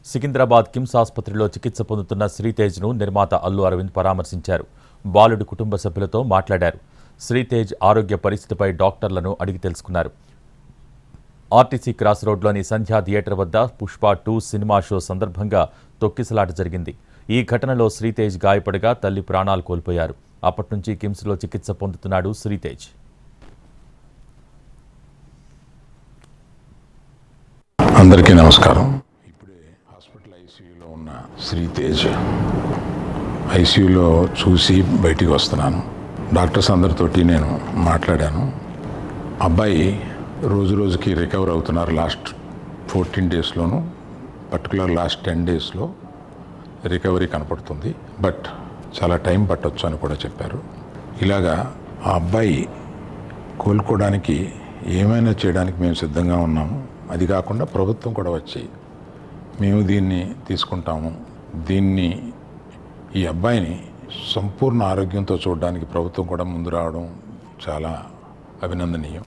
సికింద్రాబాద్ కిమ్స్ ఆసుపత్రిలో చికిత్స పొందుతున్న శ్రీతేజ్ను నిర్మాత అల్లు అరవింద్ పరామర్శించారు. బాలుడి కుటుంబ సభ్యులతో మాట్లాడారు. శ్రీతేజ్ ఆరోగ్య పరిస్థితిపై డాక్టర్లను అడిగి తెలుసుకున్నారు. ఆర్టీసీ క్రాస్ రోడ్లోని సంధ్యా థియేటర్ వద్ద పుష్ప 2 సినిమా షో సందర్భంగా తొక్కిసలాట జరిగింది. ఈ ఘటనలో శ్రీతేజ్ గాయపడగా తల్లి ప్రాణాలు కోల్పోయారు. అప్పటి నుంచి కిమ్స్లో చికిత్స పొందుతున్నాడు శ్రీతేజ్. అందరికీ నమస్కారం. ఇప్పుడే హాస్పిటల్ ఐసీయూలో ఉన్న శ్రీతేజ్ ఐసీయూలో చూసి బయటికి వస్తున్నాను. డాక్టర్స్ అందరితోటి నేను మాట్లాడాను. అబ్బాయి రోజు రోజుకి రికవర్ అవుతున్నారు. లాస్ట్ 14 డేస్లోను, పర్టికులర్ లాస్ట్ 10 డేస్లో రికవరీ కనపడుతుంది. బట్ చాలా టైం పట్టొచ్చు అని కూడా చెప్పారు. ఇలాగా ఆ అబ్బాయి కోలుకోవడానికి ఏమైనా చేయడానికి మేము సిద్ధంగా ఉన్నాము. అది కాకుండా ప్రభుత్వం కూడా వచ్చి మేము దీన్ని తీసుకుంటాము, ఈ అబ్బాయిని సంపూర్ణ ఆరోగ్యంతో చూడడానికి ప్రభుత్వం కూడా ముందు రావడం చాలా అభినందనీయం.